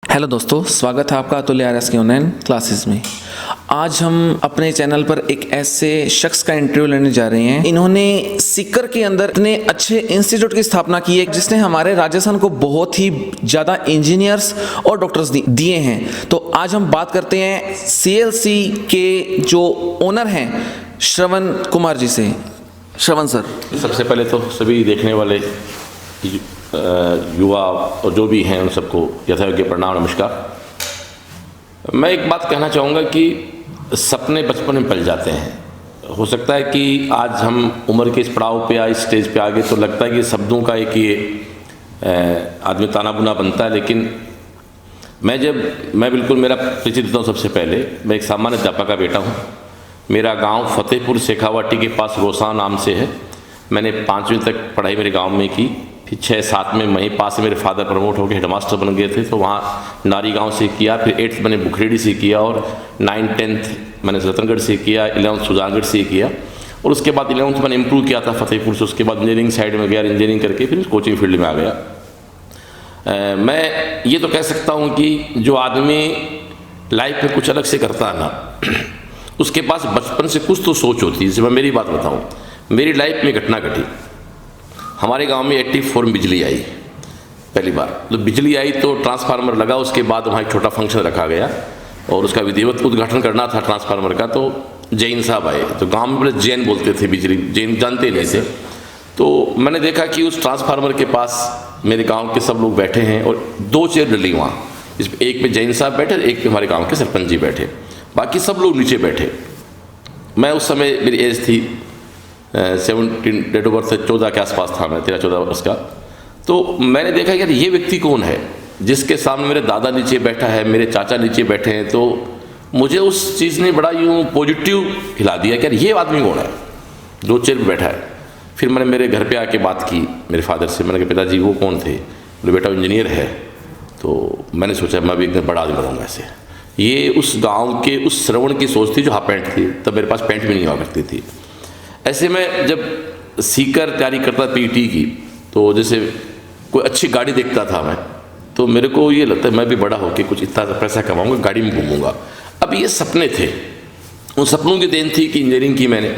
Hello दोस्तों, स्वागत है आपका अतुल आर्यस की ऑनलाइन क्लासेस में। आज हम अपने चैनल पर एक ऐसे शख्स का इंटरव्यू लेने जा रहे हैं। इन्होंने सीकर के अंदर इतने अच्छे इंस्टीट्यूट की स्थापना की है जिसने हमारे राजस्थान को बहुत ही ज़्यादा इंजीनियर्स और डॉक्टर्स दिए हैं। तो आज हम बात करते हैं सीएलसी के जो ओनर हैं श्रवण कुमार जी से। श्रवण सर, सबसे पहले तो सभी देखने वाले युवा और जो भी हैं उन सबको यथायोग्य प्रणाम, नमस्कार। मैं एक बात कहना चाहूँगा कि सपने बचपन में पल जाते हैं। हो सकता है कि आज हम उम्र के इस पड़ाव पे या इस स्टेज पे आगे तो लगता है कि शब्दों का एक ये आदमी ताना बुना बनता है, लेकिन मैं बिल्कुल मेरा परिचय देता हूँ। सबसे पहले मैं एक सामान्य अध्यापक का बेटा हूँ। मेरा गांव फतेहपुर शेखावाटी के पास रोसा नाम से है। मैंने 5वीं तक पढ़ाई मेरे गांव में की। फिर 6-7 में वहीं पास मेरे फादर प्रमोट होकर हेडमास्टर बन गए थे, तो वहाँ नारी गांव से किया। फिर 8th मैंने बुखरेड़ी से किया और 9-10th मैंने रतनगढ़ से किया, 11th सुजानगढ़ से किया। और उसके बाद 11th मैंने इम्प्रूव किया था फतेहपुर से। उसके बाद इंजीनियरिंग साइड में गया, इंजीनियरिंग करके फिर कोचिंग फील्ड में आ गया। मैं ये तो कह सकता हूँ कि जो आदमी लाइफ में कुछ अलग से करता है ना, उसके पास बचपन से कुछ तो सोच होती है। जैसे मैं मेरी बात बताऊँ, मेरी लाइफ में घटना घटी। हमारे गांव में 84 में बिजली आई पहली बार। तो बिजली आई तो ट्रांसफार्मर लगा। उसके बाद वहाँ एक छोटा फंक्शन रखा गया और उसका विधिवत उद्घाटन करना था ट्रांसफार्मर का। तो जैन साहब आए। तो गांव में बड़े जैन बोलते थे, बिजली जैन जानते नहीं थे। तो मैंने देखा कि उस ट्रांसफार्मर के पास मेरे गाँव के सब लोग बैठे हैं और 2 चेयर डली वहाँ, जिसमें एक पे जैन साहब बैठे, एक पे हमारे गाँव के सरपंच जी बैठे, बाकी सब लोग नीचे बैठे। मैं उस समय मेरी एज थी 17, डेट ऑफ बर्थ 14 के आसपास था मैं, 13-14 वर्ष का। तो मैंने देखा यार ये व्यक्ति कौन है जिसके सामने मेरे दादा नीचे बैठा है, मेरे चाचा नीचे बैठे हैं। तो मुझे उस चीज़ ने बड़ा यूँ पॉजिटिव हिला दिया कि यार ये आदमी कौन है जो चेयर पर बैठा है। फिर मैंने मेरे घर पे आके बात की मेरे फादर से। मैंने कहा पिताजी वो कौन थे? बोले बेटा इंजीनियर है। तो मैंने सोचा मैं भी एक दिन बड़ा आदमी बनूँगा ऐसे। ये उस गाँव के उस श्रवण की सोच थी जो हाफ पैंट थी। तब मेरे पास पैंट भी नहीं हुआ करती थी। ऐसे में जब सीकर तैयारी करता पीटी की, तो जैसे कोई अच्छी गाड़ी देखता था मैं, तो मेरे को ये लगता है मैं भी बड़ा होकर कुछ इतना पैसा कमाऊंगा, गाड़ी में घूमूंगा। अब ये सपने थे। उन सपनों की देन थी कि इंजीनियरिंग की मैंने।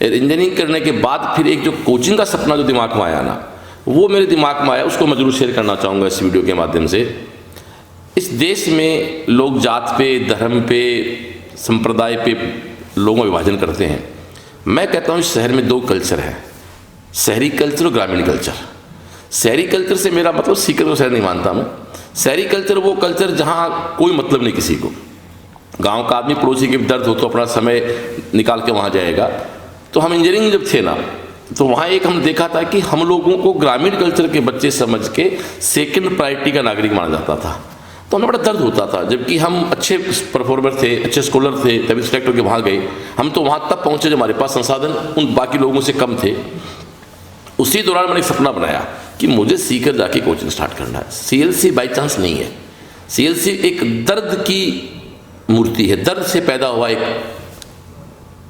इंजीनियरिंग करने के बाद फिर एक जो कोचिंग का सपना जो दिमाग में आया ना, वो मेरे दिमाग में आया। उसको मैं जरूर शेयर करना चाहूँगा इस वीडियो के माध्यम से। इस देश में लोग जात पे, धर्म पे, संप्रदाय पे लोगों में विभाजन करते हैं। मैं कहता हूँ इस शहर में 2 कल्चर है, शहरी कल्चर और ग्रामीण कल्चर। शहरी कल्चर से मेरा मतलब सीकर को शहर नहीं मानता मैं। शहरी कल्चर वो कल्चर जहाँ कोई मतलब नहीं किसी को। गांव का आदमी पड़ोसी के दर्द हो तो अपना समय निकाल के वहाँ जाएगा। तो हम इंजीनियरिंग जब थे ना, तो वहाँ एक हम देखा था कि हम लोगों को ग्रामीण कल्चर के बच्चे समझ के सेकेंड प्रायोरिटी का नागरिक माना जाता था। तो हमें बड़ा दर्द होता था, जबकि हम अच्छे परफॉर्मर थे, अच्छे स्कॉलर थे, तभी सिलेक्ट होकर वहाँ गए। हम तो वहाँ तब पहुँचे जब हमारे पास संसाधन उन बाकी लोगों से कम थे। उसी दौरान मैंने एक सपना बनाया कि मुझे सीकर जाके कोचिंग स्टार्ट करना है। सीएलसी बाई चांस नहीं है। सीएलसी एक दर्द की मूर्ति है, दर्द से पैदा हुआ एक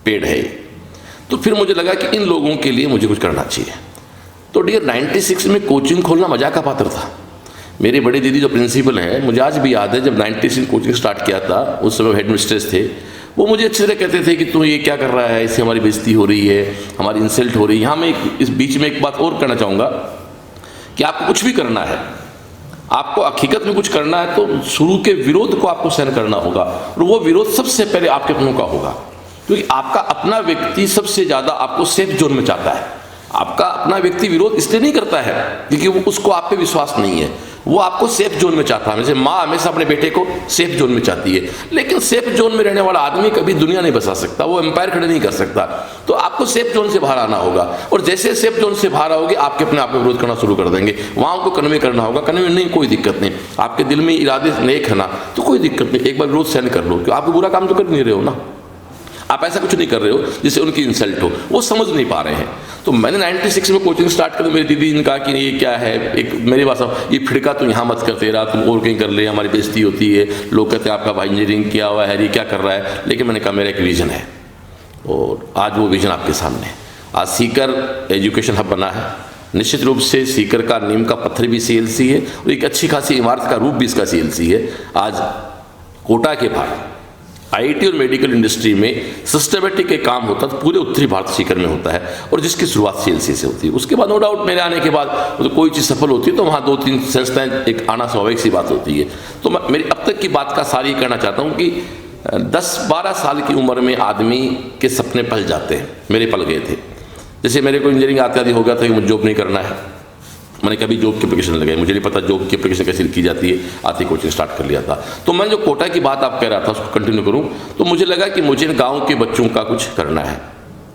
पेड़ है। तो फिर मुझे लगा कि इन लोगों के लिए मुझे कुछ करना चाहिए। तो डियर 96 में कोचिंग खोलना मजाक का पात्र था। मेरी बड़ी दीदी जो प्रिंसिपल हैं, मुझे आज भी याद है जब 96 कोचिंग स्टार्ट किया था, उस समय हेड मिस्ट्रेस थे। वो मुझे अच्छी तरह कहते थे कि तू ये क्या कर रहा है, इससे हमारी बेइज्जती हो रही है, हमारी इंसल्ट हो रही है। यहाँ मैं इस बीच में एक बात और कहना चाहूँगा कि आपको कुछ भी करना है, आपको हकीकत में कुछ करना है तो शुरू के विरोध को आपको सहन करना होगा। और वो विरोध सबसे पहले आपके अपनों का होगा, क्योंकि आपका अपना व्यक्ति सबसे ज़्यादा आपको सेफ जोन में चाहता है। आपका अपना व्यक्ति विरोध इसलिए नहीं करता है क्योंकि वो उसको आप पे विश्वास नहीं है, वो आपको सेफ जोन में चाहता है। जैसे माँ हमेशा अपने बेटे को सेफ जोन में चाहती है, लेकिन सेफ जोन में रहने वाला आदमी कभी दुनिया नहीं बसा सकता, वो एम्पायर खड़े नहीं कर सकता। तो आपको सेफ जोन से बाहर आना होगा, और जैसे सेफ जोन से बाहर आओगे आपके अपने आप में विरोध करना शुरू कर देंगे। वहाँ उनको कन्वे करना होगा। कन्वे नहीं, कोई दिक्कत नहीं, आपके दिल में इरादे नेक है ना, तो कोई दिक्कत नहीं, एक बार विरोध सहन कर लो। क्योंकि आप बुरा काम तो कर नहीं रहे हो ना, आप ऐसा कुछ नहीं कर रहे हो जिससे उनकी इंसल्ट हो, वो समझ नहीं पा रहे हैं। तो मैंने 96 में कोचिंग स्टार्ट कर, मेरी दीदी ने कहा कि ये क्या है, एक मेरी बात, ये फिड़का तो यहाँ मत करते रहा, तुम और कहीं कर ले, हमारी बेइज्जती होती है, लोग कहते हैं आपका भाई इंजीनियरिंग किया हुआ है, ये क्या कर रहा है। लेकिन मैंने कहा मेरा एक विजन है, और आज वो विजन आपके सामने है। आज सीकर एजुकेशन हब बना है, निश्चित रूप से सीकर का नीम का पत्थर भी CLC है और एक अच्छी खासी इमारत का रूप भी इसका CLC है। आज कोटा के बाहर IIT और मेडिकल इंडस्ट्री में सिस्टमेटिक एक काम होता तो पूरे उत्तरी भारत सीकर में होता है और जिसकी शुरुआत CLC से होती है। उसके बाद नो डाउट मेरे आने के बाद तो कोई चीज़ सफल होती है तो वहाँ 2-3 संस्थाएं एक आना स्वाभाविक सी बात होती है। तो मैं मेरी अब तक की बात का सार ये कहना चाहता हूँ कि 10-12 साल की उम्र में आदमी के सपने पल जाते हैं। मेरे पल गए थे। जैसे मेरे को इंजीनियरिंग आते हो गया था कि मुझे जॉब नहीं करना है, मैंने कभी जॉब की एप्लीकेशन लगाई, मुझे नहीं पता जॉब की एप्लीकेशन कैसे की जाती है, आती कोचिंग स्टार्ट कर लिया था। तो मैं जो कोटा की बात आप कह रहा था उसको कंटिन्यू करूं तो मुझे लगा कि मुझे गांव के बच्चों का कुछ करना है।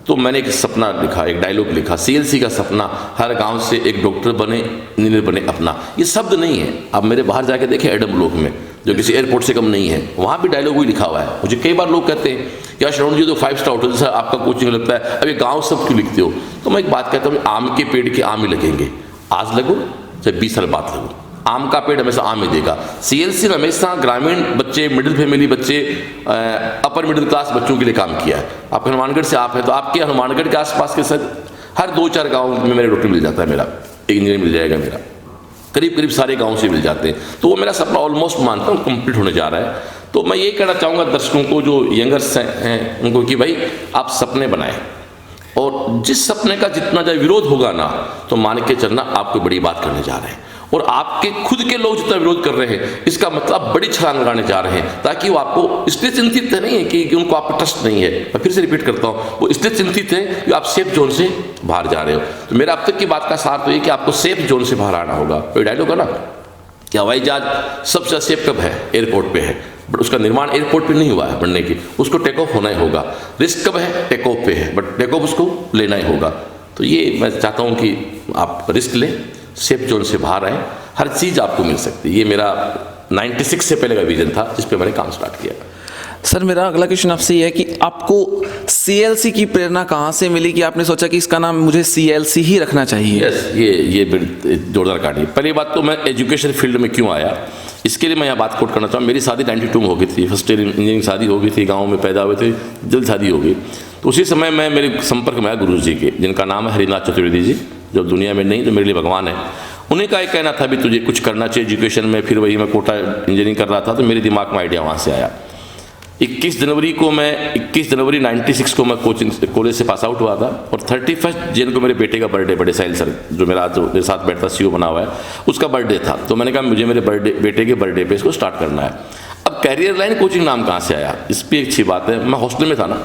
तो मैंने एक सपना लिखा, एक डायलॉग लिखा, CLC का सपना, हर गांव से एक डॉक्टर बने, इंजीनियर बने अपना। ये शब्द नहीं है, आप मेरे बाहर जाके देखें एडम ब्लॉक में जो किसी एयरपोर्ट से कम नहीं है, वहाँ भी डायलॉग वही लिखा हुआ है। मुझे कई बार लोग कहते हैं क्या श्रवण जी तो 5 स्टार होटल से आपका कोचिंग लगता है, अब ये गाँव सब क्यों लिखते हो? तो मैं एक बात कहता हूँ, आम के पेड़ के आम ही लगेंगे, आज लगो चाहे 20 साल बाद लगो, आम का पेड़ हमेशा आम ही देगा। CLC ने हमेशा ग्रामीण बच्चे, मिडिल फैमिली बच्चे, अपर मिडिल क्लास बच्चों के लिए काम किया है। आप हनुमानगढ़ से आप हैं तो आपके हनुमानगढ़ के आसपास के सब हर 2-4 गाँव में मेरे डॉक्टर मिल जाता है, मेरा एक इंजीनियर मिल जाएगा, मेरा करीब सारे गाँव से मिल जाते हैं। तो वो मेरा सपना ऑलमोस्ट मानता हूँ कंप्लीट होने जा रहा है। तो मैं ये कहना चाहूँगा दर्शकों को जो यंगर्स हैं उनको कि भाई आप सपने बनाएं और जिस सपने का जितना ज्यादा विरोध होगा ना तो मान के चलना आपको बड़ी बात करने जा रहे हैं। और आपके खुद के लोग जितना विरोध कर रहे हैं इसका मतलब बड़ी छलांग लगाने जा रहे हैं, ताकि वो आपको इसलिए चिंतित नहीं है कि उनको आप पर ट्रस्ट नहीं है। मैं फिर से रिपीट करता हूँ, वो इसलिए चिंतित है कि आप सेफ जोन से बाहर जा रहे हो। तो मेरा अब तक की बात का सार तो ये कि आपको सेफ जोन से बाहर आना होगा। कोई डायलॉग है ना कि हवाई जहाज सबसे सेफ कब है? एयरपोर्ट पे है, बट उसका निर्माण एयरपोर्ट पे नहीं हुआ है बनने की, उसको टेक ऑफ होना ही होगा। रिस्क कब है? टेक ऑफ पे है, बट टेक ऑफ उसको लेना ही होगा। तो ये मैं चाहता हूँ कि आप रिस्क लें, सेफ जोन से बाहर आए, हर चीज़ आपको मिल सकती है। ये मेरा 96 से पहले का विजन था जिस पे मैंने काम स्टार्ट किया। सर मेरा अगला क्वेश्चन आपसे ये है कि आपको CLC की प्रेरणा कहाँ से मिली कि आपने सोचा कि इसका नाम मुझे CLC ही रखना चाहिए? यस, ये जोरदार कहानी है। पहली बात तो मैं एजुकेशन फील्ड में क्यों आया, इसके लिए मैं यहाँ बात कोट करना चाहूँ। मेरी शादी 92 में हो गई थी, फर्स्ट ईयर इंजीनियरिंग शादी हो गई थी, गाँव में पैदा हुए थे, जल्द शादी हो गई। तो उसी समय मैं मेरे संपर्क में आया गुरु जी के, जिनका नाम है हरिनाथ चतुर्वेदी जी, जो दुनिया में नहीं तो मेरे लिए भगवान है। उन्हीं का एक कहना था भी तुझे कुछ करना चाहिए एजुकेशन में। फिर वही मैं कोटा इंजीनियरिंग कर रहा था तो मेरे दिमाग में आइडिया वहाँ से आया। 21 जनवरी 96 को मैं कॉलेज से पास आउट हुआ था और 31 जनवरी को मेरे बेटे का बर्थडे, बड़े साहिल सर जो मेरा आज मेरे साथ बैठता CEO बना हुआ है, उसका बर्थडे था। तो मैंने कहा मुझे मेरे बेटे के बर्थडे पे इसको स्टार्ट करना है। अब कैरियर लाइन कोचिंग नाम कहाँ से आया, इस पर एक अच्छी बात है। मैं हॉस्टल में था ना,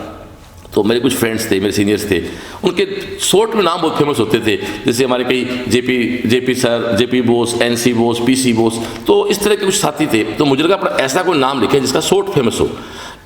तो मेरे कुछ फ्रेंड्स थे, मेरे सीनियर्स थे, उनके शॉर्ट में नाम बहुत फेमस होते थे। जैसे हमारे कई JP sir, JP Bose, NC Bose, PC Bose, तो इस तरह के कुछ साथी थे। तो मुझे लगा अपना ऐसा कोई नाम लिखे जिसका शॉर्ट फेमस हो।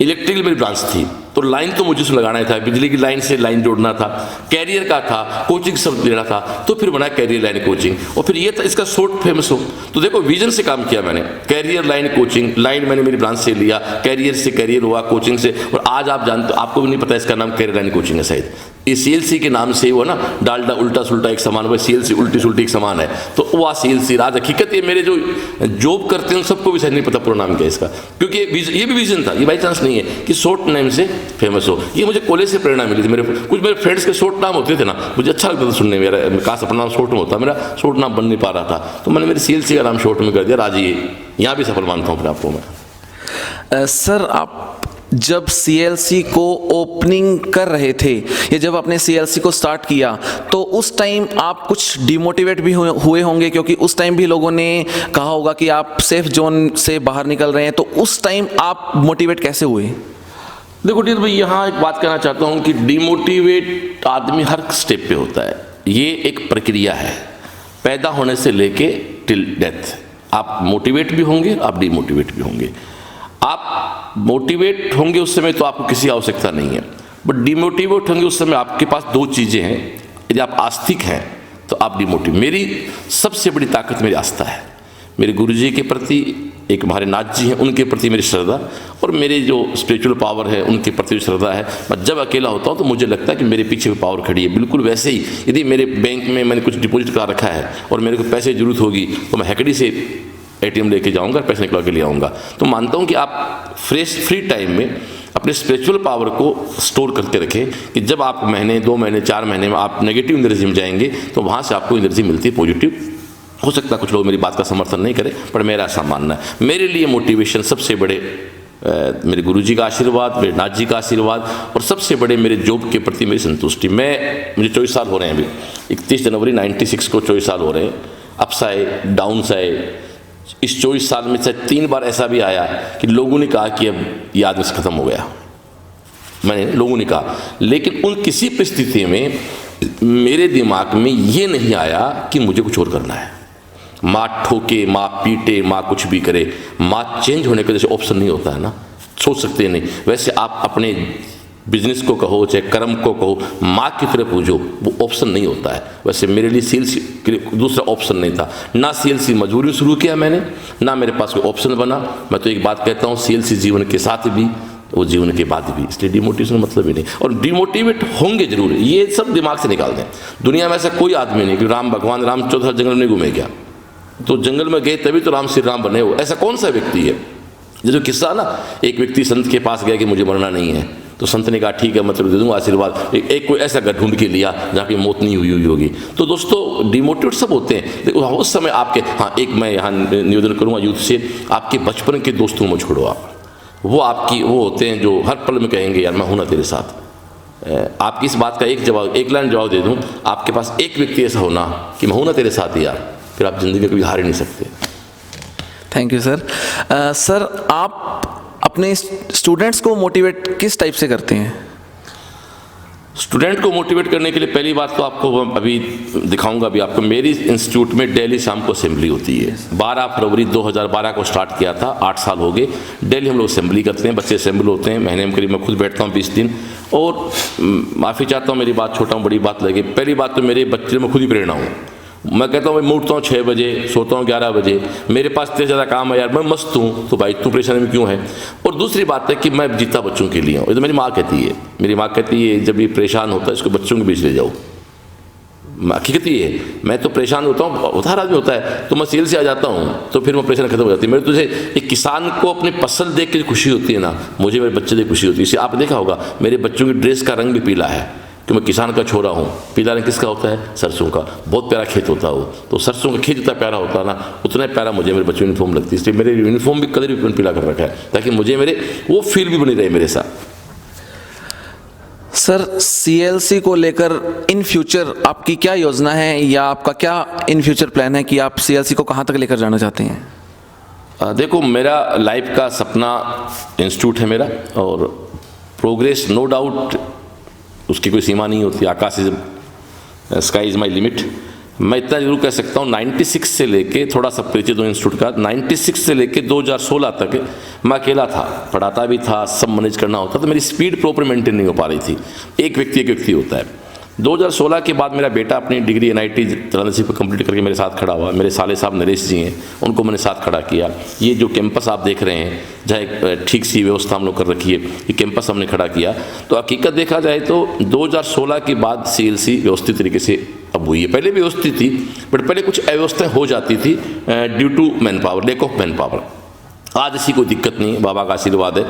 इलेक्ट्रिकल मेरी ब्रांच थी तो लाइन तो मुझे उसमें लगाना ही था, बिजली की लाइन से लाइन जोड़ना था, कैरियर का था, कोचिंग सब देना था, तो फिर बना कैरियर लाइन कोचिंग। और फिर ये था इसका शॉर्ट फेमस हो। तो देखो विजन से काम किया मैंने, कैरियर लाइन कोचिंग, लाइन मैंने मेरी ब्रांच से लिया, कैरियर से कैरियर हुआ, कोचिंग से, और आज आप जानते हो, आपको भी नहीं पता इसका नाम कैरियर लाइन कोचिंग है शायद। ये CLC के नाम से वो ना डालडा उल्टा सुल्टा एक समान, वो CLC उल्टी सुल्टी एक समान है। तो वो CLC राज हकीकत ये मेरे जो जॉब करते हैं सबको भी शायद नहीं पता पूरा नाम क्या है इसका, क्योंकि ये भी विजन था, ये बाई चांस नहीं है कि शॉर्ट नेम से फेमस हो। ये मुझे कॉलेज से प्रेरणा मिली थी। मेरे फ्रेंड्स के शॉर्ट नाम होते थे ना, मुझे अच्छा लगता था सुनने में, मेरा काश अपना नाम शॉर्ट में होता, मेरा शॉर्ट नाम बन नहीं पा रहा था, तो मैंने मेरे CLC का नाम शॉर्ट में कर दिया। राज ये यहाँ भी सफल मानता हूँ अपने आपको मैं। सर आप जब CLC को ओपनिंग कर रहे थे या जब आपने CLC को स्टार्ट किया तो उस टाइम आप कुछ डिमोटिवेट भी हुए होंगे, क्योंकि उस टाइम भी लोगों ने कहा होगा कि आप सेफ जोन से बाहर निकल रहे हैं, तो उस टाइम आप मोटिवेट कैसे हुए? देखो डियर भाई, यहाँ एक बात कहना चाहता हूँ कि डिमोटिवेट आदमी हर स्टेप पे होता है। ये एक प्रक्रिया है, पैदा होने से लेके टिल डेथ। आप मोटिवेट भी होंगे, आप डिमोटिवेट भी होंगे। आप मोटिवेट होंगे उस समय तो आपको किसी आवश्यकता नहीं है, बट डिमोटिवेट होंगे उस समय आपके पास दो चीज़ें हैं। यदि आप आस्तिक हैं तो आप डिमोटिवेट। मेरी सबसे बड़ी ताकत मेरी आस्था है, मेरे गुरुजी के प्रति, एक हमारे नाथ जी हैं उनके प्रति मेरी श्रद्धा, और मेरे जो स्पिरिचुअल पावर है उनके प्रति श्रद्धा है। मैं जब अकेला होता हूँ तो मुझे लगता है कि मेरे पीछे पावर खड़ी है। बिल्कुल वैसे ही यदि मेरे बैंक में मैंने कुछ डिपॉजिट करा रखा है और मेरे को पैसे की जरूरत होगी तो मैं हैकड़ी से ATM लेके जाऊंगा, पैसे निकला के ले आऊँगा। तो मानता हूँ कि आप फ्री टाइम में अपने स्पिरिचुअल पावर को स्टोर करके रखें कि जब आप महीने 2 महीने 4 महीने में आप नेगेटिव एनर्जी में जाएंगे तो वहाँ से आपको एनर्जी मिलती है पॉजिटिव। हो सकता है कुछ लोग मेरी बात का समर्थन नहीं करें, पर मेरा ऐसा मानना है। मेरे लिए मोटिवेशन सबसे बड़े मेरे गुरुजी का आशीर्वाद, मेरे नाथ जी का आशीर्वाद, और सबसे बड़े मेरे जॉब के प्रति मेरी संतुष्टि। मुझे 24 साल हो रहे हैं अभी, 31 जनवरी 96 को 24 साल हो रहे हैं। अप्स आए, डाउन्स आए। इस 24 साल में से 3 बार ऐसा भी आया कि लोगों ने कहा कि अब ये आदमी से ख़त्म हो गया, लोगों ने कहा। लेकिन उन किसी परिस्थिति में मेरे दिमाग में ये नहीं आया कि मुझे कुछ और करना है। माँ ठोके, माँ पीटे, माँ कुछ भी करे, माँ चेंज होने का जैसे ऑप्शन नहीं होता है ना, सोच सकते नहीं, वैसे आप अपने बिजनेस को कहो चाहे कर्म को कहो, माँ की तरफ पूछो, वो ऑप्शन नहीं होता है। वैसे मेरे लिए सेल्स दूसरा ऑप्शन नहीं था। ना सेल्स की मजबूरी शुरू किया मैंने, ना मेरे पास कोई ऑप्शन बना। मैं तो एक बात कहता हूँ, सेल्स जीवन के साथ भी वो जीवन के बाद भी, इसलिए डिमोटिवेशन मतलब ही नहीं। और डिमोटिवेट होंगे जरूर, ये सब दिमाग से निकाल दें। दुनिया में ऐसा कोई आदमी नहीं कि भगवान राम 14 जंगल में घूमे गया, तो जंगल में गए तभी तो राम श्री राम बने हो। ऐसा कौन सा व्यक्ति है? जो किस्सा ना, एक व्यक्ति संत के पास गया कि मुझे मरना नहीं है, तो संत ने कहा ठीक है मैं तेरे दे दूंगा आशीर्वाद। एक कोई ऐसा घर ढूंढ के लिया जहाँ की मौत नहीं हुई होगी। तो दोस्तों डिमोटिवेट सब होते हैं, लेकिन उस समय आपके, हाँ एक मैं यहाँ निवेदन करूँगा यूथ से, आपके बचपन के दोस्तों में छोड़ो आप, वो आपकी वो होते हैं जो हर पल में कहेंगे यार मैं हूँ ना तेरे साथ। आपकी इस बात का एक लाइन जवाब दे दूँ, आपके पास एक व्यक्ति ऐसा होना कि मैं हूँ ना तेरे साथ यार, फिर आप ज़िंदगी में कभी हार ही नहीं सकते। Thank you sir. सर आप अपने स्टूडेंट्स को मोटिवेट किस टाइप से करते हैं? स्टूडेंट को मोटिवेट करने के लिए पहली बात तो आपको अभी दिखाऊंगा, अभी आपको मेरी इंस्टीट्यूट में डेली शाम को असेंबली होती है। 12 फरवरी 2012 को स्टार्ट किया था, 8 साल हो गए। डेली हम लोग असेंबली करते हैं, बच्चे असेंबल होते हैं, महीने में करीब मैं खुद बैठता हूँ 20 दिन। और माफ़ी चाहता हूँ मेरी बात छोटा हूँ बड़ी बात लगे, पहली बात तो मेरे बच्चे में खुद ही प्रेरणा हूँ। मैं कहता हूँ मैं उठता हूँ 6 बजे, सोता हूँ 11 बजे, मेरे पास इतने ज़्यादा काम है यार, मैं मस्त हूँ, तो भाई तू परेशानी में क्यों है? और दूसरी बात है कि मैं जीता बच्चों के लिए हूँ। ये तो मेरी माँ कहती है, मेरी माँ कहती है जब ये परेशान होता है इसको बच्चों के बीच ले जाओ। हकीकत ये है, मैं तो परेशान होता हूँ, हर आदमी होता है, तो मैं सेल से आ जाता हूँ तो फिर वो परेशानी खत्म हो जाती है। मेरे तुझे एक किसान को अपनी फसल देख के खुशी होती है ना, मुझे मेरे बच्चे देख खुशी होती है। इसे आप देखा होगा मेरे बच्चों की ड्रेस का रंग भी पीला है, कि मैं किसान का छोरा हूँ। पीला रंग किसका होता है? सरसों का। बहुत प्यारा खेत होता है वो, तो सरसों का खेत जितना प्यारा होता है ना, उतना प्यारा मुझे मेरे बच्चों यूनिफॉर्म लगती है। इसलिए मेरे यूनिफॉर्म भी कलर भी पीला कर रखा है, ताकि मुझे मेरे वो फील भी बनी रहे मेरे साथ। सर सीएलसी को लेकर इन फ्यूचर आपकी क्या योजना है, या आपका क्या इन फ्यूचर प्लान है कि आप सीएलसी को कहाँ तक लेकर जाना चाहते हैं? देखो मेरा लाइफ का सपना इंस्टीट्यूट है मेरा, और प्रोग्रेस नो डाउट उसकी कोई सीमा नहीं होती। आकाश is sky is my limit. मैं इतना जरूर कह सकता हूँ 96 से लेके, थोड़ा सा परिचय दो इंस्टीट्यूट का, 96 से लेके 2016 तक मैं अकेला था, पढ़ाता भी था, सब मैनेज करना होता, तो मेरी स्पीड प्रॉपर मेंटेन नहीं हो पा रही थी। एक व्यक्ति होता है। 2016 के बाद मेरा बेटा अपनी डिग्री NIT रणसी पर कंप्लीट करके मेरे साथ खड़ा हुआ। मेरे साले साहब नरेश जी हैं, उनको मैंने साथ खड़ा किया। ये जो कैंपस आप देख रहे हैं, जहाँ ठीक सी व्यवस्था हम लोग कर रखी है, ये कैंपस हमने खड़ा किया। तो हकीकत देखा जाए तो 2016 के बाद CLC व्यवस्थित तरीके से अब हुई है। पहले भी व्यवस्थित थी, बट पहले कुछ अव्यवस्थाएँ हो जाती थी due to manpower, lack of manpower. आज ऐसी कोई दिक्कत नहीं है, बाबा का आशीर्वाद है।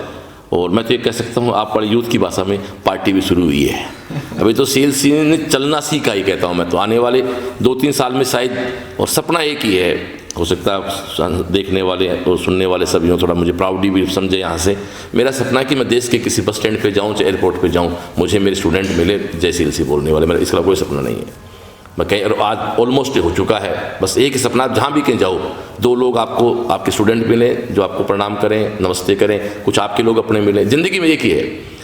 और मैं तो ये कह सकता हूँ, आप बड़े यूथ की भाषा में, पार्टी भी शुरू हुई है। अभी तो CLC ने चलना सीखा ही कहता हूँ मैं तो। आने वाले 2-3 साल में शायद, और सपना एक ही है, हो सकता है देखने वाले और सुनने वाले सभी हो थोड़ा मुझे प्राउडी भी समझे यहाँ से। मेरा सपना है कि मैं देश के किसी बस स्टैंड पे जाऊँ, चाहे एयरपोर्ट पे जाऊँ, मुझे मेरे स्टूडेंट मिले जय CLC बोलने वाले। मेरा इसका कोई सपना नहीं है। मैं कहीं, और आज ऑलमोस्ट हो चुका है। बस एक ही सपना, जहाँ भी कहीं जाओ 2 लोग आपको, आपके स्टूडेंट मिले जो आपको प्रणाम करें, नमस्ते करें, कुछ आपके लोग अपने मिले। ज़िंदगी में एक ही है,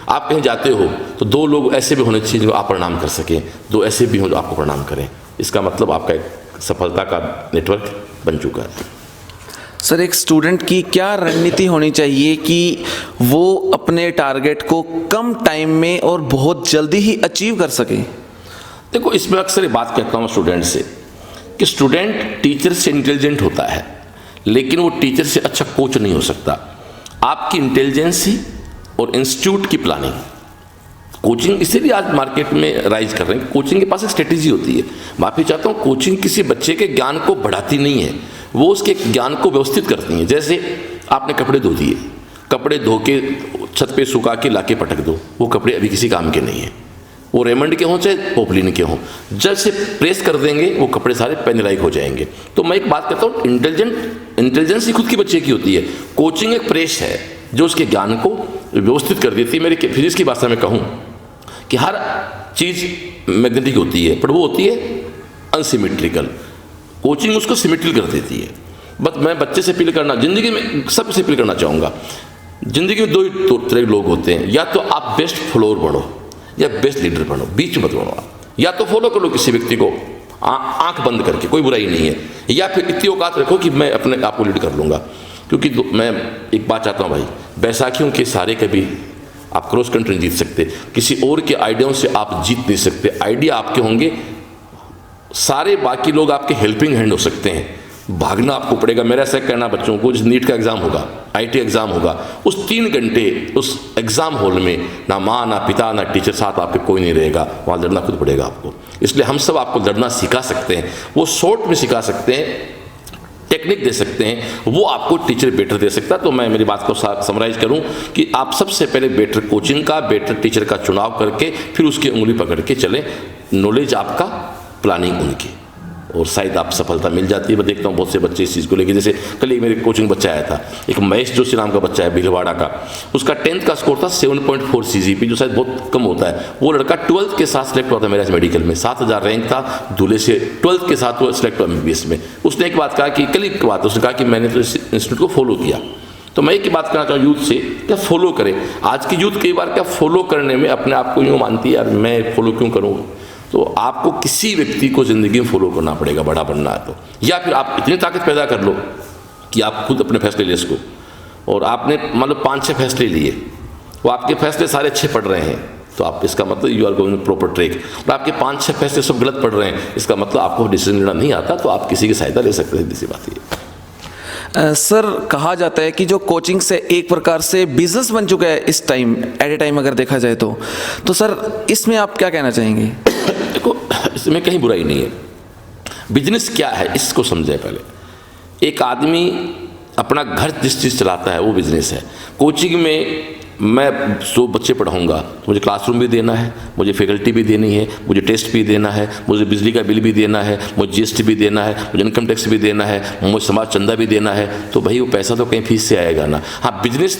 आप कहीं जाते हो तो 2 लोग ऐसे भी होने चाहिए जो आप प्रणाम कर सकें, 2 ऐसे भी हों जो आपको प्रणाम करें। इसका मतलब आपका एक सफलता का नेटवर्क बन चुका है। सर एक स्टूडेंट की क्या रणनीति होनी चाहिए कि वो अपने टारगेट को कम टाइम में और बहुत जल्दी ही अचीव कर सके? देखो इसमें अक्सर ये बात कहता हूँ स्टूडेंट से कि स्टूडेंट टीचर से इंटेलिजेंट होता है, लेकिन वो टीचर से अच्छा कोच नहीं हो सकता। आपकी इंटेलिजेंसी और इंस्टीट्यूट की प्लानिंग, कोचिंग इसीलिए आज मार्केट में राइज कर रहे हैं। कोचिंग के पास एक स्ट्रेटेजी होती है। माफ़ी चाहता हूँ, कोचिंग किसी बच्चे के ज्ञान को बढ़ाती नहीं है, वो उसके ज्ञान को व्यवस्थित करती है। जैसे आपने कपड़े धो दिए, कपड़े कपड़े धो के छत पे सुखा के लाके पटक दो, वो कपड़े अभी किसी काम के नहीं है। वो रेमंड के हों चाहे पोपलिन के हों, जब से प्रेस कर देंगे वो कपड़े सारे पहनने लायक हो जाएंगे। तो मैं एक बात कहता हूँ, इंटेलिजेंस ही खुद की बच्चे की होती है। कोचिंग एक प्रेस है जो उसके ज्ञान को व्यवस्थित कर देती है। मेरी फिजिक्स की भाषा में कहूँ कि हर चीज़ मैग्नेटिक होती है, पर वो होती है अनसिमेट्रिकल। कोचिंग उसको सिमेट्रिकल कर देती है। बस मैं बच्चे से अपील करना, ज़िंदगी में सबसे अपील करना चाहूँगा, ज़िंदगी में दो तरह के लोग होते हैं, या तो आप बेस्ट फॉलोअर बनो या बेस्ट लीडर बनो, बीच मत बनो आप। या तो फॉलो कर लो किसी व्यक्ति को आंख बंद करके, कोई बुराई नहीं है, या फिर इतनी औकात रखो कि मैं अपने आप को लीड कर लूँगा। क्योंकि मैं एक बात चाहता हूँ भाई, बैसाखियों के सारे कभी आप क्रॉस कंट्री नहीं जीत सकते, किसी और के आइडियाओं से आप जीत नहीं सकते। आइडिया आपके होंगे, सारे बाकी लोग आपके हेल्पिंग हैंड हो सकते हैं, भागना आपको पड़ेगा। मेरा ऐसा कहना बच्चों को, जिस नीट का एग्ज़ाम होगा, आईटी एग्ज़ाम होगा, उस 3 घंटे उस एग्ज़ाम हॉल में ना माँ ना पिता ना टीचर साथ आपके कोई नहीं रहेगा, वहाँ लड़ना खुद पड़ेगा आपको। इसलिए हम सब आपको लड़ना सिखा सकते हैं, वो शॉर्ट में सिखा सकते हैं, टेक्निक दे सकते हैं, वो आपको टीचर बेटर दे सकता है। तो मैं मेरी बात को समराइज करूं कि आप सबसे पहले बेटर कोचिंग का, बेटर टीचर का चुनाव करके फिर उसकी उंगली पकड़ के चलें। नॉलेज आपका, प्लानिंग उनकी, और शायद आप सफलता मिल जाती है। मैं देखता हूँ बहुत से बच्चे इस चीज़ को लेकर, जैसे कल एक मेरे कोचिंग बच्चा आया था, एक महेश जोशी नाम का बच्चा है भीलवाड़ा का, उसका 10th का स्कोर था 7.4 CGP, जो शायद बहुत कम होता है। वो लड़का 12th के साथ सिलेक्ट हुआ था मेरे मेडिकल में, 7000 रैंक था दूल्हे से, 12th के साथ वो सिलेक्ट हुआ MBBS में। उसने एक बात कहा कि कल एक बात उसने कहा कि मैंने तो इस इंस्टीट्यूट को फॉलो किया। तो मैं एक बात कहना चाहूँ यूथ से, क्या फॉलो करें। आज की यूथ कई बार क्या फॉलो करने में अपने आप को यूँ मानती है, यार मैं फॉलो क्यों करूँ। तो आपको किसी व्यक्ति को ज़िंदगी में फॉलो करना पड़ेगा, बड़ा बनना है तो। या फिर आप इतनी ताकत पैदा कर लो कि आप खुद अपने फैसले ले सको। और आपने मान लो 5-6 फैसले लिए, वो आपके फैसले सारे अच्छे पड़ रहे हैं, तो आप इसका मतलब you are going proper track. और आपके 5-6 फैसले सब गलत पड़ रहे हैं, इसका मतलब आपको डिसीजन लेना नहीं आता, तो आप किसी की सहायता ले सकते हैं। सीधी बात ये सर, कहा जाता है कि जो कोचिंग से एक प्रकार से बिजनेस बन चुका है इस टाइम, एट ए टाइम अगर देखा जाए तो सर इसमें आप क्या कहना चाहेंगे। देखो, इसमें कहीं बुराई नहीं है। बिजनेस क्या है इसको समझें पहले। एक आदमी अपना घर जिस चीज़ चलाता है वो बिजनेस है। कोचिंग में मैं 100 बच्चे पढ़ाऊँगा, मुझे क्लासरूम भी देना है, मुझे फैकल्टी भी देनी है, मुझे टेस्ट भी देना है, मुझे बिजली का बिल भी देना है, मुझे GST भी देना है, मुझे इनकम टैक्स भी देना है, मुझे समाज चंदा भी देना है। तो भाई वो पैसा तो कहीं फीस से आएगा ना। हाँ, बिजनेस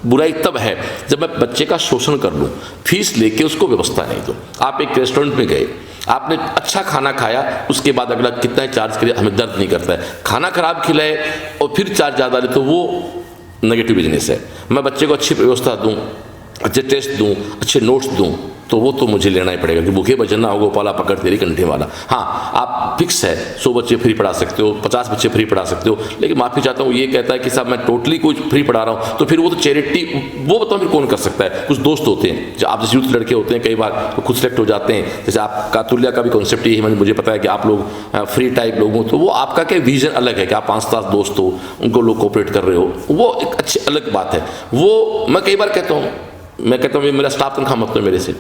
बुराई तब है जब मैं बच्चे का शोषण कर लूँ, फीस लेके उसको व्यवस्था नहीं दूँ। आप एक रेस्टोरेंट में गए, आपने अच्छा खाना खाया, उसके बाद अगला कितना चार्ज करे हमें दर्द नहीं करता है। खाना खराब खिलाए और फिर चार्ज ज़्यादा ले तो वो नेगेटिव बिजनेस है। मैं बच्चे को अच्छी व्यवस्था दूं, अच्छे टेस्ट दूं, अच्छे नोट्स दूं, तो वो तो मुझे लेना ही पड़ेगा कि भूखे बचना हो गोपाला पकड़ तेरी कंठे वाला। हाँ, आप फिक्स है 100 बच्चे फ्री पढ़ा सकते हो, 50 बच्चे फ्री पढ़ा सकते हो, लेकिन माफ़ी चाहता हूँ ये कहता है कि साहब मैं टोटली कुछ फ्री पढ़ा रहा हूँ, तो फिर वो तो चैरिटी, वो बताओ फिर कौन कर सकता है। कुछ दोस्त होते हैं, जो आप जैसे यूथ लड़के होते हैं, कई बार तो खुद सेलेक्ट हो जाते हैं। जैसे आप कातुल्या का भी कॉन्सेप्ट ये है, मुझे पता है कि आप लोग फ्री टाइप लोग हो, तो वो आपका क्या विजन अलग है कि आप 5-7 दोस्त हो, उनको लोग कोऑपरेट कर रहे हो, वो एक अच्छी अलग बात है। वो मैं कई बार कहता हूँ मेरा स्टाफ तनख्वाह मत लो मेरे से,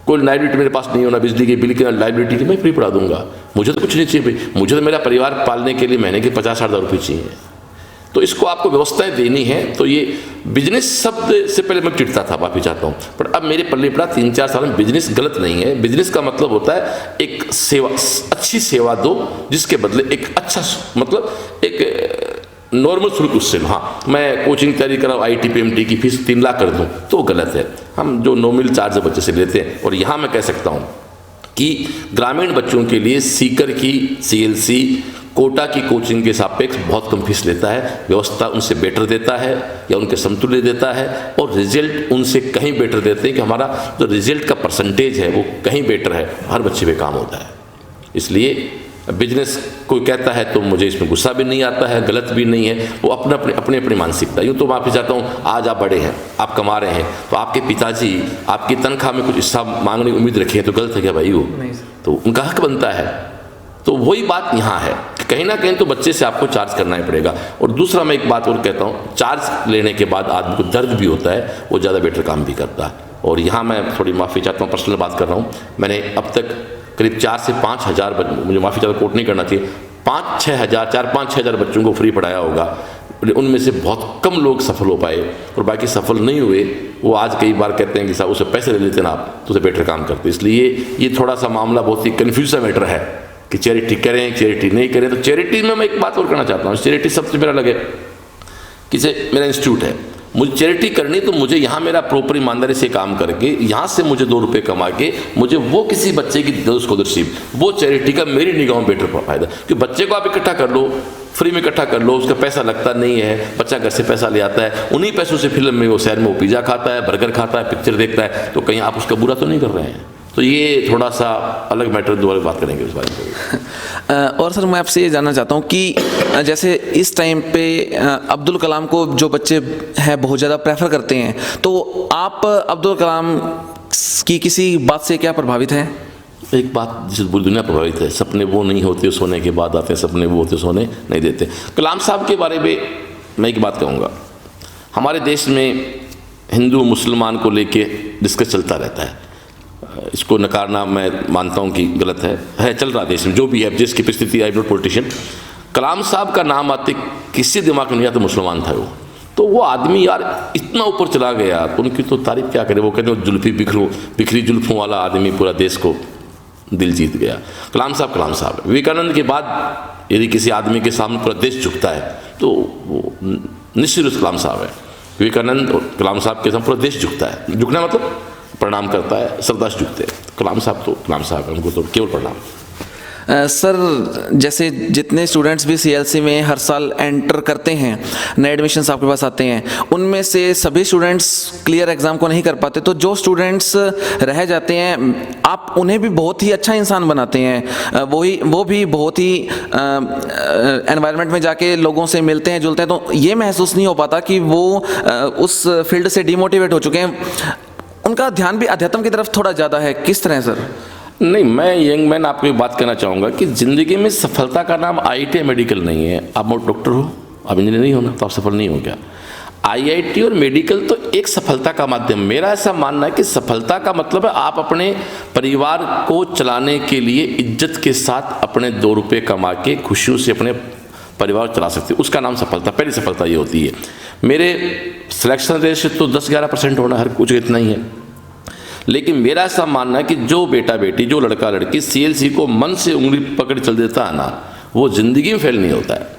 कोई लाइबिलिटी मेरे पास नहीं होना, बिजली के बिल की लाइबिलिटी की मैं फ्री पढ़ा दूंगा। मुझे तो कुछ नहीं चाहिए भाई, मुझे तो मेरा परिवार पालने के लिए महीने के 50-60 हज़ार रुपये चाहिए। तो इसको आपको व्यवस्थाएं देनी है। तो ये बिजनेस शब्द से पहले मैं चिढ़ता था, माफी चाहता हूँ, पर अब मेरे पल्ले पड़ा 3-4 साल में बिजनेस गलत नहीं है। बिजनेस का मतलब होता है एक सेवा, अच्छी सेवा दो जिसके बदले एक अच्छा मतलब एक नॉर्मल शुल्क उससे। हाँ, मैं कोचिंग तैयारी कराऊँ, IIT PMT की फीस 3 लाख कर दूँ तो गलत है। हम जो नॉमिनल चार्ज बच्चे से लेते हैं, और यहाँ मैं कह सकता हूँ कि ग्रामीण बच्चों के लिए सीकर की CLC कोटा की कोचिंग के सापेक्ष बहुत कम फीस लेता है, व्यवस्था उनसे बेटर देता है या उनके समतुल्य देता है, और रिजल्ट उनसे कहीं बेटर देते हैं कि हमारा जो रिजल्ट का परसेंटेज है वो कहीं बेटर है, हर बच्चे पे काम होता है। इसलिए बिजनेस कोई कहता है तो मुझे इसमें गुस्सा भी नहीं आता है, गलत भी नहीं है, वो अपनी मानसिकता। यूँ तो माफ़ी चाहता हूँ, आज आप बड़े हैं, आप कमा रहे हैं, तो आपके पिताजी आपकी तनख्वाह में कुछ हिस्सा मांगने की उम्मीद रखें तो गलत है क्या भाई? वो तो उनका हक बनता है। तो वही बात यहाँ है कि कहीं ना कहीं तो बच्चे से आपको चार्ज करना ही पड़ेगा। और दूसरा मैं एक बात और कहता हूँ, चार्ज लेने के बाद आदमी को दर्द भी होता है, वो ज़्यादा बेटर काम भी करता है। और यहाँ मैं थोड़ी माफ़ी चाहता हूँ, पर्सनल बात कर रहा हूँ, मैंने अब तक करीब 4 से 5 हज़ार, मुझे माफ़ी ज़्यादा कोट नहीं करना चाहिए, 5-6 हज़ार 4-5-6 हज़ार बच्चों को फ्री पढ़ाया होगा। उनमें से बहुत कम लोग सफल हो पाए और बाकी सफल नहीं हुए, वो आज कई बार कहते हैं कि साहब उससे पैसे ले लेते ना आप तो उसे बेटर काम करते। इसलिए ये थोड़ा सा मामला बहुत ही कन्फ्यूज सा मैटर है कि चैरिटी करें चैरिटी नहीं करें। तो चैरिटी में मैं एक बात और करना चाहता हूँ, चैरिटी सबसे मेरा लगे कि मेरा इंस्टीट्यूट है, मुझे चैरिटी करनी तो मुझे यहाँ मेरा प्रॉपर ईमानदारी से काम करके यहाँ से मुझे 2 रुपये कमा के मुझे वो किसी बच्चे की स्कॉलरशिप, वो चैरिटी का मेरी निगाहों में बेटर फायदा। कि बच्चे को आप इकट्ठा कर लो, फ्री में इकट्ठा कर लो, उसका पैसा लगता नहीं है, बच्चा घर से पैसा ले आता है, उन्हीं पैसों से फिल्म में वो शहर में वो पिज़्ज़ा खाता है, बर्गर खाता है, पिक्चर देखता है, तो कहीं आप उसका बुरा तो नहीं कर रहे हैं। तो ये थोड़ा सा अलग मैटर, दोबारा बात करेंगे उस बारे में। और सर मैं आपसे ये जानना चाहता हूँ कि जैसे इस टाइम पे अब्दुल कलाम को जो बच्चे हैं बहुत ज़्यादा प्रेफर करते हैं, तो आप अब्दुल कलाम की किसी बात से क्या प्रभावित हैं? एक बात जिस पूरी दुनिया प्रभावित है, सपने वो नहीं होते सोने के बाद आते हैं, सपने वो होते सोने नहीं देते। कलाम साहब के बारे में मैं एक बात कहूँगा, हमारे देश में हिंदू मुसलमान को लेके डिस्कस चलता रहता है, इसको नकारना मैं मानता हूँ कि गलत है चल रहा देश में जो भी है, जिसकी परिस्थिति आई नॉट पॉलिटिशियन। कलाम साहब का नाम आते किसी दिमाग में नहीं आता मुसलमान था वो, तो वो आदमी यार इतना ऊपर चला गया, तो उनकी तो तारीफ क्या करे। वो कहते हैं जुल्फी बिखरी जुल्फों वाला आदमी पूरा देश को दिल जीत गया। कलाम साहब विवेकानंद के बाद यदि किसी आदमी के सामने पूरा देश झुकता है तो वो निश्चित रूप से कलाम साहब है। विवेकानंद और कलाम साहब के सामने पूरा देश झुकता है, झुकना मतलब प्रणाम करता है, श्रद्धा से झुकते हैं। कलाम साहब है, उनको तो केवल प्रणाम। सर जैसे जितने स्टूडेंट्स भी सीएलसी में हर साल एंटर करते हैं, नए एडमिशन्स आपके पास आते हैं, उनमें से सभी स्टूडेंट्स क्लियर एग्ज़ाम को नहीं कर पाते, तो जो स्टूडेंट्स रह जाते हैं आप उन्हें भी बहुत ही अच्छा इंसान बनाते हैं, वो भी बहुत ही एनवायरनमेंट में जाके लोगों से मिलते हैं जुलते हैं, तो ये महसूस नहीं हो पाता कि वो उस फील्ड से डिमोटिवेट हो चुके हैं, उनका ध्यान भी अध्यात्म की तरफ थोड़ा ज़्यादा है। किस तरह सर? नहीं, मैं यंग मैन आपको एक बात कहना चाहूँगा कि ज़िंदगी में सफलता का नाम IIT मेडिकल नहीं है। आप डॉक्टर हो, आप इंजीनियर नहीं हो ना, तो आप सफल नहीं हो क्या? IIT और मेडिकल तो एक सफलता का माध्यम। मेरा ऐसा मानना है कि सफलता का मतलब है आप अपने परिवार को चलाने के लिए इज्जत के साथ अपने 2 रुपये कमा के खुशियों से अपने परिवार चला सकते, उसका नाम सफलता। पहली सफलता ये होती है। मेरे सिलेक्शन रेशियो तो 10-11% होना हर कुछ इतना ही है, लेकिन मेरा ऐसा मानना है कि जो बेटा बेटी, जो लड़का लड़की CLC को मन से उंगली पकड़ चल देता है ना, वो ज़िंदगी में फेल नहीं होता है।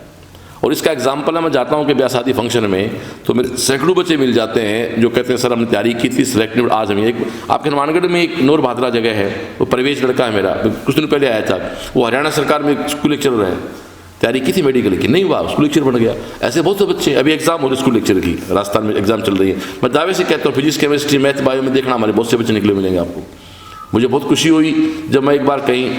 और इसका एग्जाम्पल है, मैं जाता हूँ कि ब्याह शादी फंक्शन में, तो मेरे सैकड़ों बच्चे मिल जाते हैं जो कहते हैं सर हमने तैयारी की थी, सिलेक्टेड आज हम। एक आपके हनुमानगढ़ में एक नूर भादरा जगह है, वो प्रवेश लड़का है मेरा, कुछ दिन पहले आया था, वो हरियाणा सरकार में स्कूल लेक्चरर है, तैयारी की थी मेडिकल की, नहीं हुआ, स्कूल लेक्चर बन गया। ऐसे बहुत से बच्चे, अभी एग्जाम हो रही स्कूल लेक्चर की, राजस्थान में एग्जाम चल रही है। मैं दावे से कहता हूँ फिजिक्स केमिस्ट्री मैथ बायो में देखना हमारे बहुत से बच्चे निकले मिलेंगे आपको। मुझे बहुत खुशी हुई जब मैं एक बार कहीं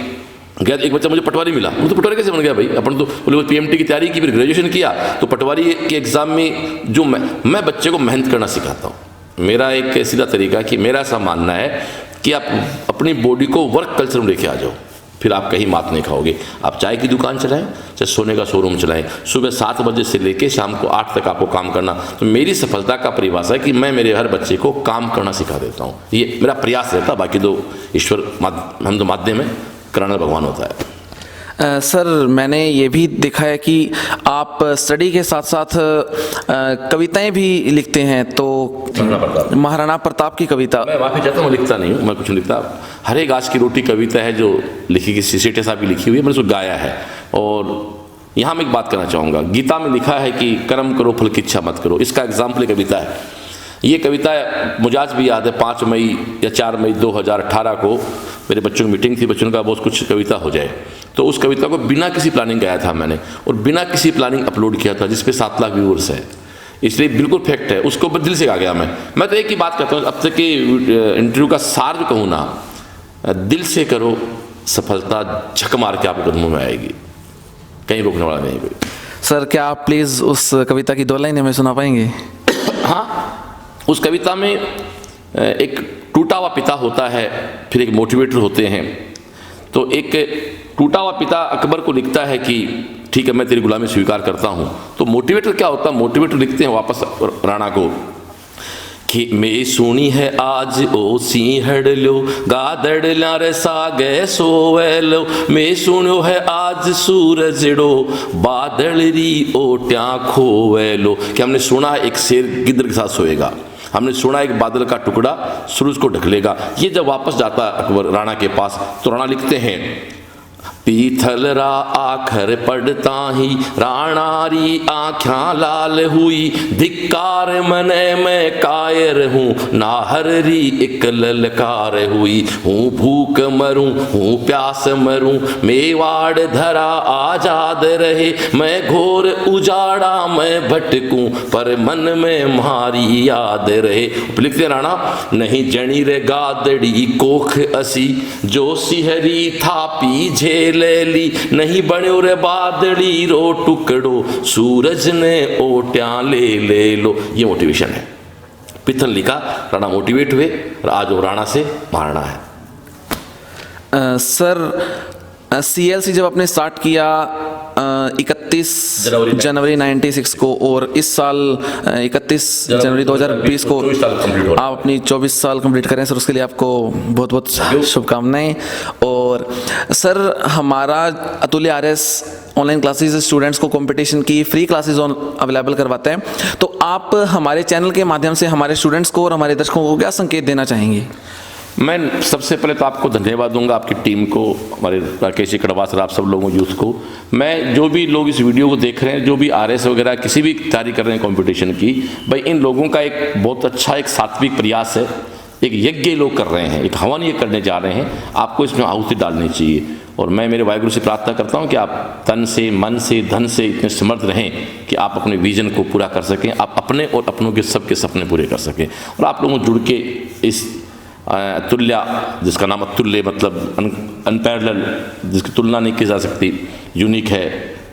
गया, एक बच्चा मुझे पटवारी मिला। मुझे तो पटवारी कैसे बन गया भाई? अपन तो बोले PMT की तैयारी की, फिर ग्रेजुएशन किया, तो पटवारी के एग्ज़ाम में जो मैं बच्चे को मेहनत करना सिखाता हूँ। मेरा एक सीधा तरीका कि मेरा ऐसा मानना है कि आप अपनी बॉडी को वर्क कल्चर में लेके आ जाओ, फिर आप कहीं मात नहीं खाओगे। आप चाय की दुकान चलाएं, चाहे सोने का शोरूम चलाएं, सुबह 7 बजे से लेके शाम को 8 तक आपको काम करना। तो मेरी सफलता का परिभाषा है कि मैं मेरे हर बच्चे को काम करना सिखा देता हूँ। ये मेरा प्रयास रहता, बाकी तो ईश्वर हम तो माध्यम है, कराना भगवान होता है। सर मैंने ये भी देखा है कि आप स्टडी के साथ साथ कविताएं भी लिखते हैं, तो महाराणा प्रताप की कविता। मैं माफ़ी चाहता हूँ, लिखता नहीं हूँ, मैं कुछ नहीं लिखता। हरे घास की रोटी कविता है जो लिखी की सीसेटे साहब की लिखी हुई है, मैंने उसको गाया है। और यहाँ मैं एक बात कहना चाहूँगा, गीता में लिखा है कि कर्म करो फल की इच्छा मत करो, इसका एग्जाम्पल कविता है। ये कविता मुझे आज भी याद है, 5 मई या 4 मई 2018 को मेरे बच्चों की मीटिंग थी, बच्चों का बहुत कुछ कविता हो जाए, तो उस कविता को बिना किसी प्लानिंग गाया था मैंने, और बिना किसी प्लानिंग अपलोड किया था, जिस पे 7 लाख व्यूअर्स है। इसलिए बिल्कुल फैक्ट है, उसको दिल से गा गया मैं तो एक ही बात कहता हूँ, अब तक के इंटरव्यू का सार जो कहूँ ना, दिल से करो, सफलता झक मार के आपके कदमों में आएगी, कहीं रोकने वाला नहीं कोई। सर क्या आप प्लीज़ उस कविता की 2 लाइन हमें सुना पाएंगे? हाँ, उस कविता में एक टूटा हुआ पिता होता है, फिर एक मोटिवेटर होते हैं। तो एक टूटा हुआ पिता अकबर को लिखता है कि ठीक है मैं तेरी गुलामी स्वीकार करता हूँ। तो मोटिवेटर क्या होता है? मोटिवेटर लिखते हैं वापस राणा को कि मैं सुनी है आज ओ सिंहड़ लो गादड़ लार सागे सोवे लो मैं सुनो है आज सूरजड़ो बादल री ओट्या खोवे लो। कि हमने सुना एक शेर गिद्ध के साथ सोएगा, हमने सुना एक बादल का टुकड़ा सूरज को ढक लेगा। ये जब वापस जाता अकबर राणा के पास तो राणा लिखते हैं पीथल रा आखर पड़ता ही राणारी आँख्यां लाल हुई धिक्कार मने मैं कायर हूँ नाहर री एक ललकार हुई हूँ भूख मरूं हूँ प्यास मरूं मेवाड़ धरा आजाद रहे मैं घोर उजाड़ा मैं भटकूं पर मन में मारी याद रहे। लिखते राणा नहीं जणी रे गादड़ी कोख असी जो सिहरी थापी झेल ले ली नहीं बण्यो रे बादड़ी रो टुकड़ो सूरज ने ओट्या ले लो। ये मोटिवेशन है। पिथन लिखा, राणा मोटिवेट हुए और आज वो राणा से मारना है। सर सीएलसी जब आपने स्टार्ट किया 31 जनवरी 96 को और इस साल 31 जनवरी 2020 को आप अपनी 24 साल कंप्लीट करें सर, उसके लिए आपको बहुत बहुत शुभकामनाएं। और सर हमारा अतुल्य आरएस ऑनलाइन क्लासेस स्टूडेंट्स को कंपटीशन की फ्री क्लासेस अवेलेबल करवाते हैं, तो आप हमारे चैनल के माध्यम से हमारे स्टूडेंट्स को और हमारे दर्शकों को क्या संकेत देना चाहेंगे? मैं सबसे पहले तो आपको धन्यवाद दूंगा, आपकी टीम को, हमारे राकेश जी कड़वा सर, आप सब लोगों यूथ को। मैं जो भी लोग इस वीडियो को देख रहे हैं, जो भी आरएस वगैरह किसी भी तैयारी कर रहे हैं कंपटीशन की, भाई इन लोगों का एक बहुत अच्छा एक सात्विक प्रयास है, एक यज्ञ लोग कर रहे हैं, एक हवन ये करने जा रहे हैं, आपको इसमें आहुति डालनी चाहिए। और मैं मेरे वाहिगुरु से प्रार्थना करता हूँ कि आप तन से मन से धन से इतने समर्थ रहें कि आप अपने विजन को पूरा कर सकें, आप अपने और अपनों के सबके सपने पूरे कर सकें। और आप लोगों जुड़ के इस अतुल्य, जिसका नाम अतुल्य मतलब अनपैरेलल, जिसकी तुलना नहीं की जा सकती, यूनिक है।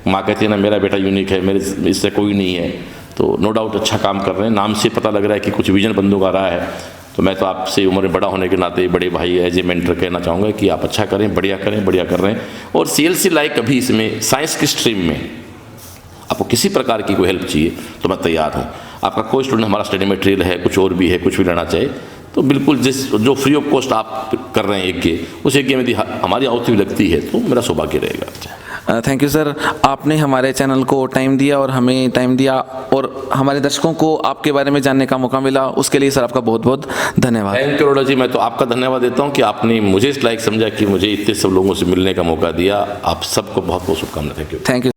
माँ कहती है ना मेरा बेटा यूनिक है, मेरे इससे कोई नहीं है, तो नो डाउट अच्छा काम कर रहे हैं। नाम से पता लग रहा है कि कुछ विजन बंदों का रहा है। तो मैं तो आपसे उम्र में बड़ा होने के नाते बड़े भाई एज ए मेंटर कहना चाहूँगा कि आप अच्छा करें, बढ़िया कर रहे हैं। और सीएलसी लाइक अभी इसमें साइंस की स्ट्रीम में आपको किसी प्रकार की कोई हेल्प चाहिए तो मैं तैयार हूँ। आपका कोई स्टूडेंट हमारा स्टडी मटेरियल है, कुछ और भी है, कुछ भी लेना चाहे तो बिल्कुल जो फ्री ऑफ कॉस्ट आप कर रहे हैं यज्ञ, उस यज्ञ में यदि हमारी आहुति लगती है तो मेरा सौभाग्य रहेगा। थैंक यू सर, आपने हमारे चैनल को टाइम दिया और हमें टाइम दिया और हमारे दर्शकों को आपके बारे में जानने का मौका मिला, उसके लिए सर आपका बहुत बहुत धन्यवाद। थैंक यू अरोड़ा जी, मैं तो आपका धन्यवाद देता हूँ कि आपने मुझे इस लायक समझा कि मुझे इतने सब लोगों से मिलने का मौका दिया। आप सबको बहुत बहुत शुभकामनाएं। Thank you.